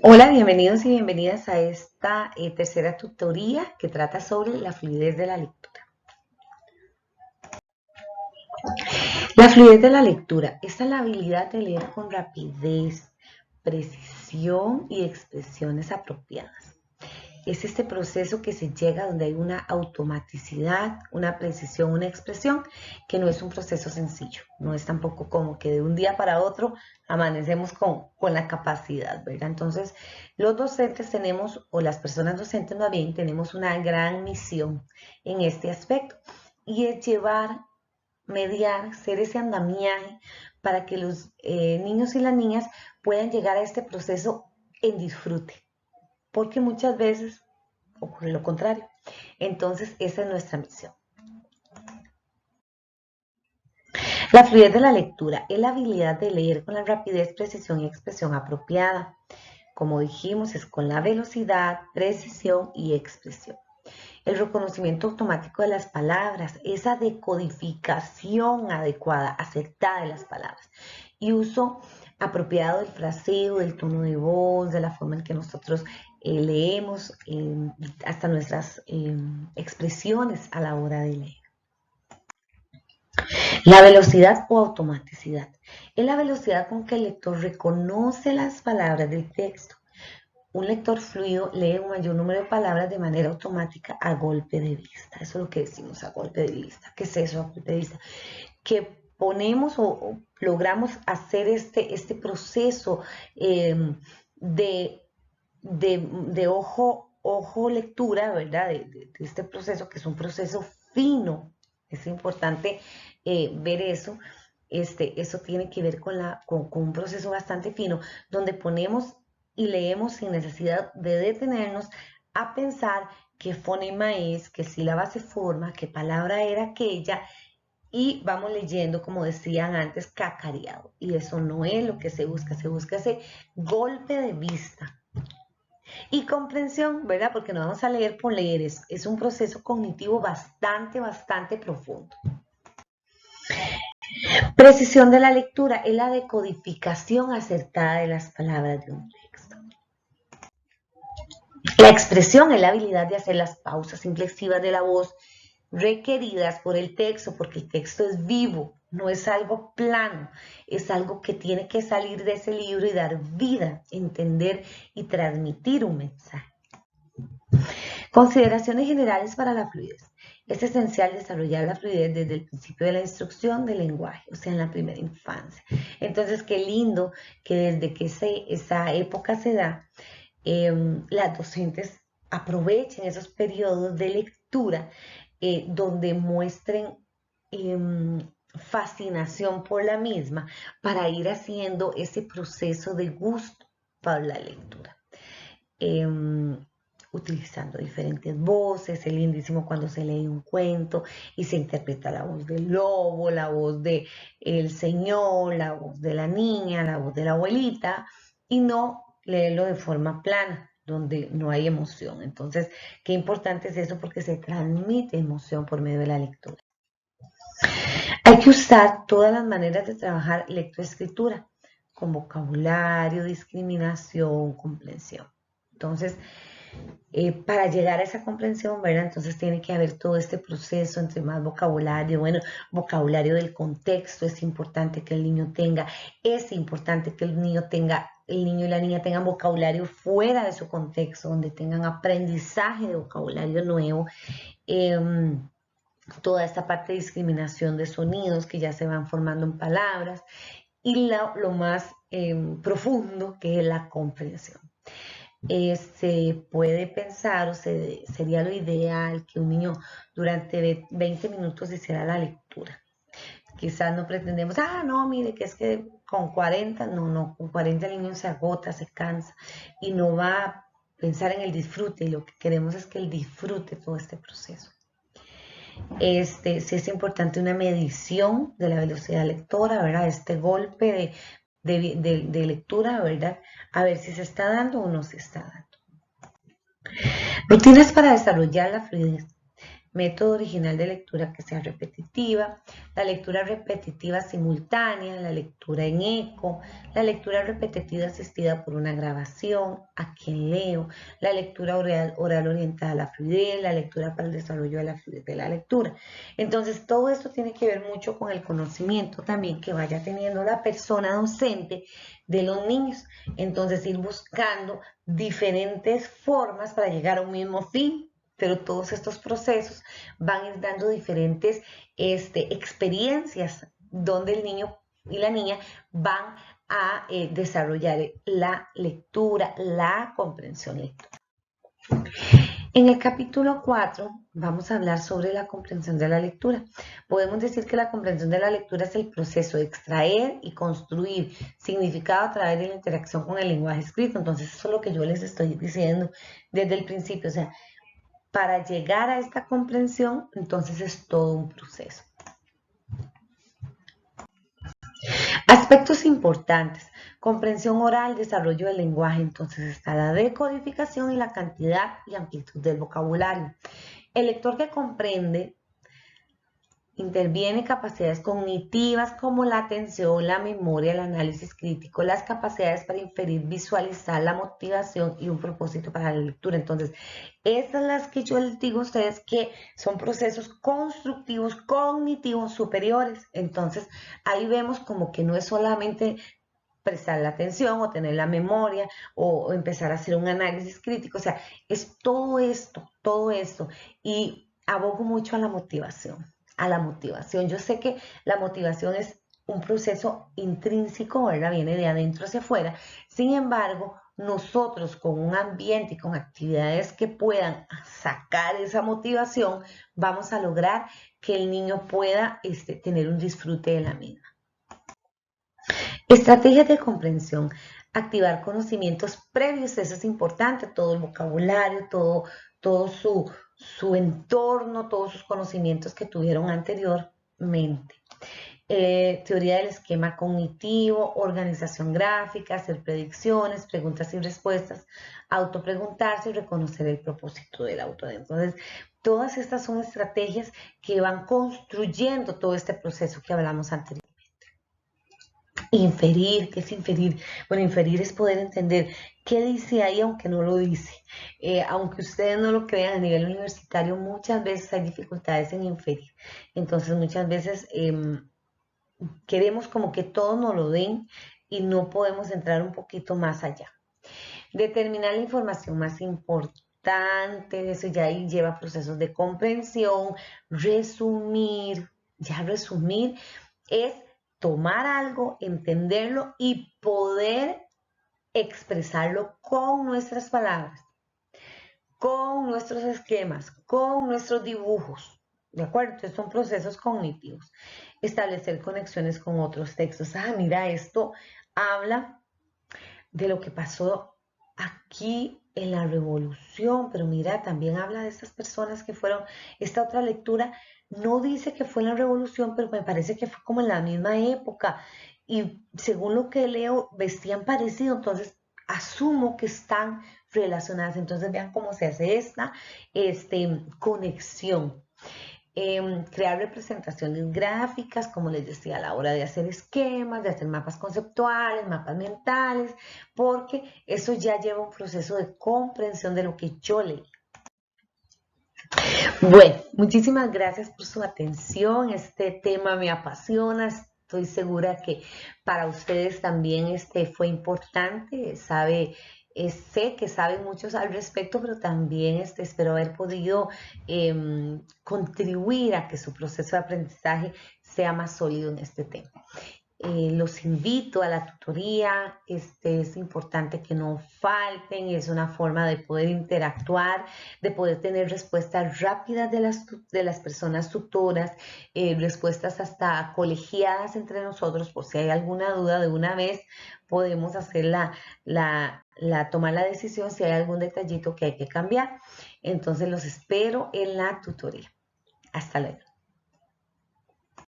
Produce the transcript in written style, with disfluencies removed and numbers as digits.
Hola, bienvenidos y bienvenidas a esta tercera tutoría que trata sobre la fluidez de la lectura. La fluidez de la lectura, esta es la habilidad de leer con rapidez, precisión y expresiones apropiadas. Es este proceso que se llega donde hay una automaticidad, una precisión, una expresión, que no es un proceso sencillo. No es tampoco como que de un día para otro amanecemos con la capacidad, ¿verdad? Entonces, los docentes tenemos, o las personas docentes más bien, tenemos una gran misión en este aspecto. Y es llevar, mediar, ser ese andamiaje para que los niños y las niñas puedan llegar a este proceso en disfrute. Porque muchas veces ocurre lo contrario. Entonces, esa es nuestra misión. La fluidez de la lectura es la habilidad de leer con la rapidez, precisión y expresión apropiada. Como dijimos, es con la velocidad, precisión y expresión. El reconocimiento automático de las palabras, esa decodificación adecuada, acertada de las palabras y uso apropiado del fraseo, del tono de voz, de la forma en que nosotros leemos, hasta nuestras expresiones a la hora de leer. La velocidad o automaticidad es la velocidad con que el lector reconoce las palabras del texto. Un lector fluido lee un mayor número de palabras de manera automática a golpe de vista. Eso es lo que decimos a golpe de vista. ¿Qué es eso a golpe de vista? Que ponemos o logramos hacer este proceso de, de ojo lectura, ¿verdad? De este proceso, que es un proceso fino. Es importante ver eso. Eso tiene que ver con un proceso bastante fino, donde ponemos y leemos sin necesidad de detenernos a pensar qué fonema es, qué sílaba se forma, qué palabra era aquella, y vamos leyendo, como decían antes, cacareado. Y eso no es lo que se busca ese golpe de vista. Y comprensión, ¿verdad? Porque no vamos a leer por leer, es un proceso cognitivo bastante profundo. Precisión de la lectura es la decodificación acertada de las palabras de un texto. La expresión es la habilidad de hacer las pausas inflexivas de la voz requeridas por el texto, porque el texto es vivo, no es algo plano, es algo que tiene que salir de ese libro y dar vida, entender y transmitir un mensaje. Consideraciones generales para la fluidez. Es esencial desarrollar la fluidez desde el principio de la instrucción del lenguaje, o sea, en la primera infancia. Entonces, qué lindo que desde que esa época se da, las docentes aprovechen esos periodos de lectura donde muestren fascinación por la misma para ir haciendo ese proceso de gusto para la lectura. Utilizando diferentes voces, es lindísimo cuando se lee un cuento y se interpreta la voz del lobo, la voz del señor, la voz de la niña, la voz de la abuelita, y no leerlo de forma plana, donde no hay emoción. Entonces, qué importante es eso, porque se transmite emoción por medio de la lectura. Hay que usar todas las maneras de trabajar lectoescritura, con vocabulario, discriminación, comprensión. Entonces, para llegar a esa comprensión, ¿verdad? Entonces tiene que haber todo este proceso entre más vocabulario, bueno, vocabulario del contexto, es importante que el niño tenga, es importante que el niño y la niña tengan vocabulario fuera de su contexto, donde tengan aprendizaje de vocabulario nuevo. Toda esta parte de discriminación de sonidos que ya se van formando en palabras, y lo más profundo, que es la comprensión. Se puede pensar, o sería lo ideal, que un niño durante 20 minutos hiciera la lectura. Quizás no pretendemos, no, mire, que es que con 40, no, con 40 el niño se agota, se cansa y no va a pensar en el disfrute, y lo que queremos es que él disfrute todo este proceso. Sí es importante una medición de la velocidad lectora, ¿verdad? Este golpe de lectura, ¿verdad? A ver si se está dando o no se está dando. Rutinas para desarrollar la fluidez. método original de lectura que sea repetitiva, la lectura repetitiva simultánea, la lectura en eco, la lectura repetitiva asistida por una grabación, a quien leo, la lectura oral orientada a la fluidez, la lectura para el desarrollo de la fluidez de la lectura. Entonces, todo esto tiene que ver mucho con el conocimiento también que vaya teniendo la persona docente de los niños. Entonces, ir buscando diferentes formas para llegar a un mismo fin, pero todos estos procesos van a ir dando diferentes experiencias donde el niño y la niña van a desarrollar la lectura, la comprensión lectora. En el capítulo 4 vamos a hablar sobre la comprensión de la lectura. Podemos decir que la comprensión de la lectura es el proceso de extraer y construir significado a través de la interacción con el lenguaje escrito. Entonces, eso es lo que yo les estoy diciendo desde el principio. O sea, para llegar a esta comprensión, entonces es todo un proceso. Aspectos importantes. Comprensión oral, desarrollo del lenguaje. Entonces está la decodificación y la cantidad y amplitud del vocabulario. El lector que comprende interviene capacidades cognitivas como la atención, la memoria, el análisis crítico, las capacidades para inferir, visualizar, la motivación y un propósito para la lectura. Entonces, estas son las que yo les digo a ustedes que son procesos constructivos, cognitivos superiores. Entonces, ahí vemos como que no es solamente prestar la atención o tener la memoria o empezar a hacer un análisis crítico. O sea, es todo esto. Y abogo mucho a la motivación. Yo sé que la motivación es un proceso intrínseco, ¿verdad? Viene de adentro hacia afuera. Sin embargo, nosotros con un ambiente y con actividades que puedan sacar esa motivación, vamos a lograr que el niño pueda tener un disfrute de la misma. Estrategias de comprensión. Activar conocimientos previos, eso es importante, todo el vocabulario, todo su entorno, todos sus conocimientos que tuvieron anteriormente. Teoría del esquema cognitivo, organización gráfica, hacer predicciones, preguntas y respuestas, autopreguntarse y reconocer el propósito del auto. Entonces, todas estas son estrategias que van construyendo todo este proceso que hablamos anteriormente. Inferir, ¿qué es inferir? Bueno, inferir es poder entender qué dice ahí aunque no lo dice. Aunque ustedes no lo crean, a nivel universitario muchas veces hay dificultades en inferir. Entonces muchas veces queremos como que todo nos lo den y no podemos entrar un poquito más allá. Determinar la información más importante, eso ya ahí lleva procesos de comprensión. Resumir, ya resumir es tomar algo, entenderlo y poder expresarlo con nuestras palabras, con nuestros esquemas, con nuestros dibujos. ¿De acuerdo? Entonces son procesos cognitivos. Establecer conexiones con otros textos. Ah, mira, esto habla de lo que pasó aquí en la revolución, pero mira, también habla de estas personas que fueron, esta otra lectura no dice que fue en la revolución, pero me parece que fue como en la misma época y según lo que leo vestían parecido, entonces asumo que están relacionadas, entonces vean cómo se hace esta conexión. Crear representaciones gráficas, como les decía, a la hora de hacer esquemas, de hacer mapas conceptuales, mapas mentales, porque eso ya lleva un proceso de comprensión de lo que yo leí. Bueno, muchísimas gracias por su atención. Este tema me apasiona. Estoy segura que para ustedes también fue importante. Sé que saben muchos al respecto, pero también espero haber podido contribuir a que su proceso de aprendizaje sea más sólido en este tema. Los invito a la tutoría, es importante que no falten, es una forma de poder interactuar, de poder tener respuestas rápidas de las personas tutoras, respuestas hasta colegiadas entre nosotros, por si hay alguna duda de una vez, podemos hacer tomar la decisión si hay algún detallito que hay que cambiar. Entonces los espero en la tutoría. Hasta luego.